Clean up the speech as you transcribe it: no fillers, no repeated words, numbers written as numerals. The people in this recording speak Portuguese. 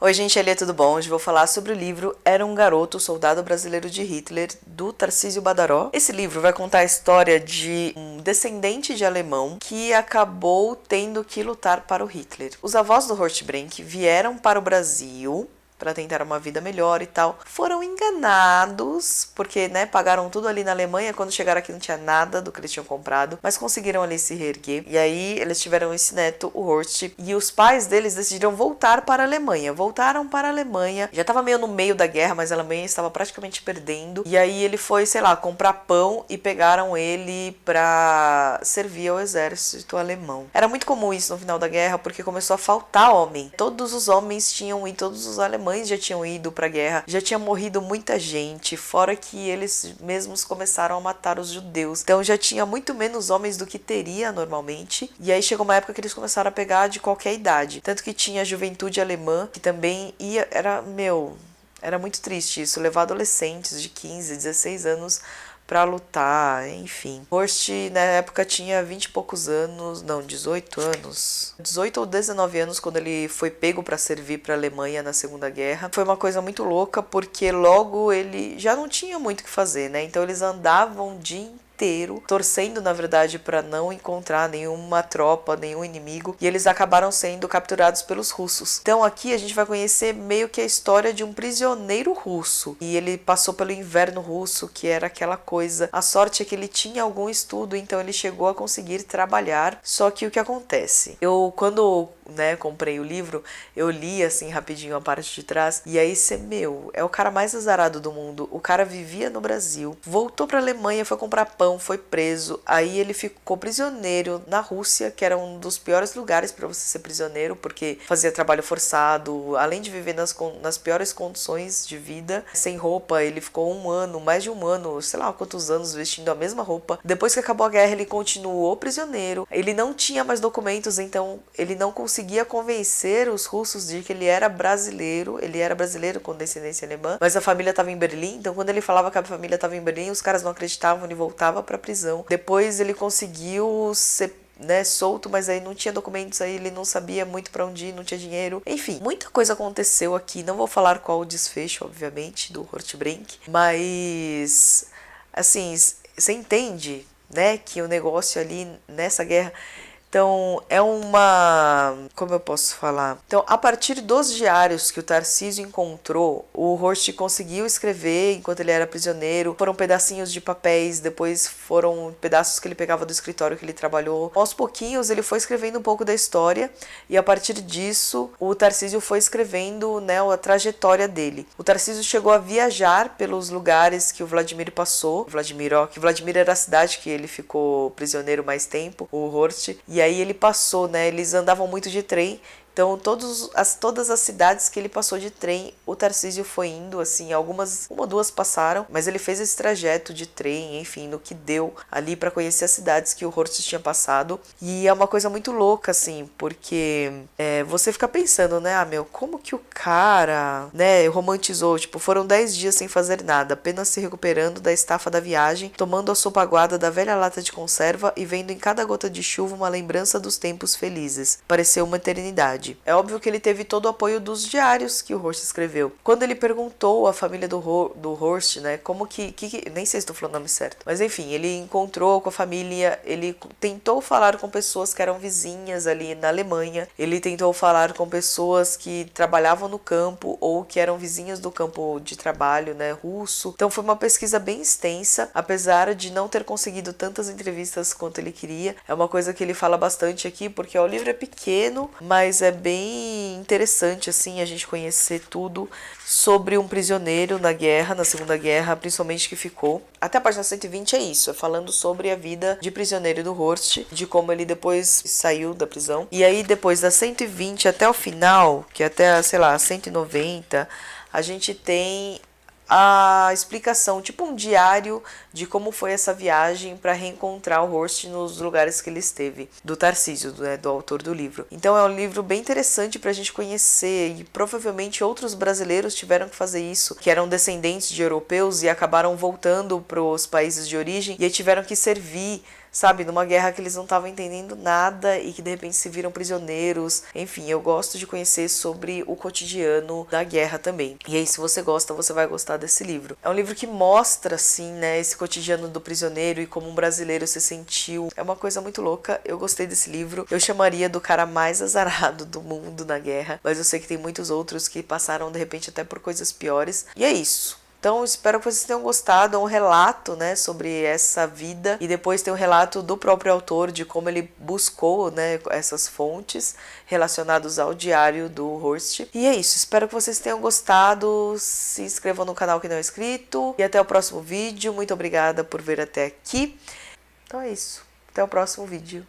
Oi gente, Elia, tudo bom? Hoje vou falar sobre o livro Era um Garoto, Soldado Brasileiro de Hitler, do Tarcísio Badaró. Esse livro vai contar a história de um descendente de alemão que acabou tendo que lutar para o Hitler. Os avós do Horst Brenk vieram para o Brasil para tentar uma vida melhor e tal. Foram enganados, porque, pagaram tudo ali na Alemanha, quando chegaram aqui não tinha nada do que eles tinham comprado, mas conseguiram ali se reerguer. E aí eles tiveram esse neto, o Horst, e os pais deles decidiram voltar para a Alemanha. Voltaram para a Alemanha, já estava meio no meio da guerra, mas a Alemanha estava praticamente perdendo. E aí ele foi, comprar pão e pegaram ele para servir ao exército alemão. Era muito comum isso no final da guerra, porque começou a faltar homem. Todos os homens tinham ido, todos os alemães já tinham ido pra guerra, já tinha morrido muita gente, fora que eles mesmos começaram a matar os judeus. Então já tinha muito menos homens do que teria normalmente. E aí chegou uma época que eles começaram a pegar de qualquer idade. Tanto que tinha a juventude alemã, que também ia, era muito triste isso, levar adolescentes de 15, 16 anos pra lutar, enfim. Horst, na época, tinha 20 e poucos anos, 18 anos. 18 ou 19 anos quando ele foi pego pra servir pra Alemanha na Segunda Guerra. Foi uma coisa muito louca, porque logo ele já não tinha muito o que fazer, né? Então eles andavam o dia inteiro, torcendo, na verdade, para não encontrar nenhuma tropa, nenhum inimigo, e eles acabaram sendo capturados pelos russos. Então aqui a gente vai conhecer meio que a história de um prisioneiro russo, e ele passou pelo inverno russo, que era aquela coisa. A sorte é que ele tinha algum estudo, então ele chegou a conseguir trabalhar. Só que o que acontece? Quando comprei o livro, eu li assim rapidinho a parte de trás, e aí é o cara mais azarado do mundo. O cara vivia no Brasil, voltou pra Alemanha, foi comprar pão, foi preso, aí ele ficou prisioneiro na Rússia, que era um dos piores lugares para você ser prisioneiro, porque fazia trabalho forçado, além de viver nas piores condições de vida, sem roupa. Ele ficou mais de um ano, sei lá quantos anos, vestindo a mesma roupa. Depois que acabou a guerra, ele continuou prisioneiro, ele não tinha mais documentos, então ele não conseguia convencer os russos de que ele era brasileiro com descendência alemã, mas a família estava em Berlim, então quando ele falava que a família estava em Berlim, os caras não acreditavam e voltava para a prisão. Depois ele conseguiu ser solto, mas aí não tinha documentos, aí ele não sabia muito para onde ir, não tinha dinheiro. Enfim, muita coisa aconteceu aqui. Não vou falar qual o desfecho, obviamente, do Horst Brenk, mas assim, você entende, que o negócio ali nessa guerra. Então, como eu posso falar? Então, a partir dos diários que o Tarcísio encontrou, o Horst conseguiu escrever enquanto ele era prisioneiro. Foram pedacinhos de papéis, depois foram pedaços que ele pegava do escritório que ele trabalhou. Aos pouquinhos, ele foi escrevendo um pouco da história, e a partir disso, o Tarcísio foi escrevendo, a trajetória dele. O Tarcísio chegou a viajar pelos lugares que o Vladimir passou. Que Vladimir era a cidade que ele ficou prisioneiro mais tempo, o Horst. E aí ele passou, eles andavam muito de trem, então todas as cidades que ele passou de trem, o Tarcísio foi indo, assim, uma ou duas passaram, mas ele fez esse trajeto de trem, enfim, no que deu ali para conhecer as cidades que o Horst tinha passado. E é uma coisa muito louca, assim, porque você fica pensando, como que o cara, romantizou, foram 10 dias sem fazer nada, apenas se recuperando da estafa da viagem, tomando a sopa aguada da velha lata de conserva e vendo em cada gota de chuva uma lembrança dos tempos felizes. Pareceu uma eternidade. É óbvio que ele teve todo o apoio dos diários que o Horst escreveu. Quando ele perguntou à família do Horst, como que nem sei se estou falando o nome certo, mas enfim, ele encontrou com a família, ele tentou falar com pessoas que eram vizinhas ali na Alemanha, ele tentou falar com pessoas que trabalhavam no campo ou que eram vizinhas do campo de trabalho, russo. Então foi uma pesquisa bem extensa, apesar de não ter conseguido tantas entrevistas quanto ele queria. É uma coisa que ele fala bastante aqui, porque o livro é pequeno, mas é bem interessante, assim, a gente conhecer tudo sobre um prisioneiro na guerra, na Segunda Guerra, principalmente, que ficou. Até a página 120 é isso, é falando sobre a vida de prisioneiro do Horst, de como ele depois saiu da prisão. E aí, depois da 120 até o final, que é até, 190, a gente tem a explicação, tipo um diário de como foi essa viagem para reencontrar o Horst nos lugares que ele esteve, do Tarcísio, do autor do livro. Então é um livro bem interessante para a gente conhecer, e provavelmente outros brasileiros tiveram que fazer isso, que eram descendentes de europeus e acabaram voltando para os países de origem, e aí tiveram que servir sabe, numa guerra que eles não estavam entendendo nada e que de repente se viram prisioneiros. Enfim, eu gosto de conhecer sobre o cotidiano da guerra também. E aí, se você gosta, você vai gostar desse livro. É um livro que mostra, assim, né, esse cotidiano do prisioneiro e como um brasileiro se sentiu. É uma coisa muito louca. Eu gostei desse livro. Eu chamaria do cara mais azarado do mundo na guerra, mas eu sei que tem muitos outros que passaram, de repente, até por coisas piores. E é isso. Então, espero que vocês tenham gostado. É um relato, né, sobre essa vida. E depois tem um relato do próprio autor de como ele buscou, né, essas fontes relacionadas ao diário do Horst. E é isso. Espero que vocês tenham gostado. Se inscrevam no canal que não é inscrito. E até o próximo vídeo. Muito obrigada por ver até aqui. Então é isso. Até o próximo vídeo.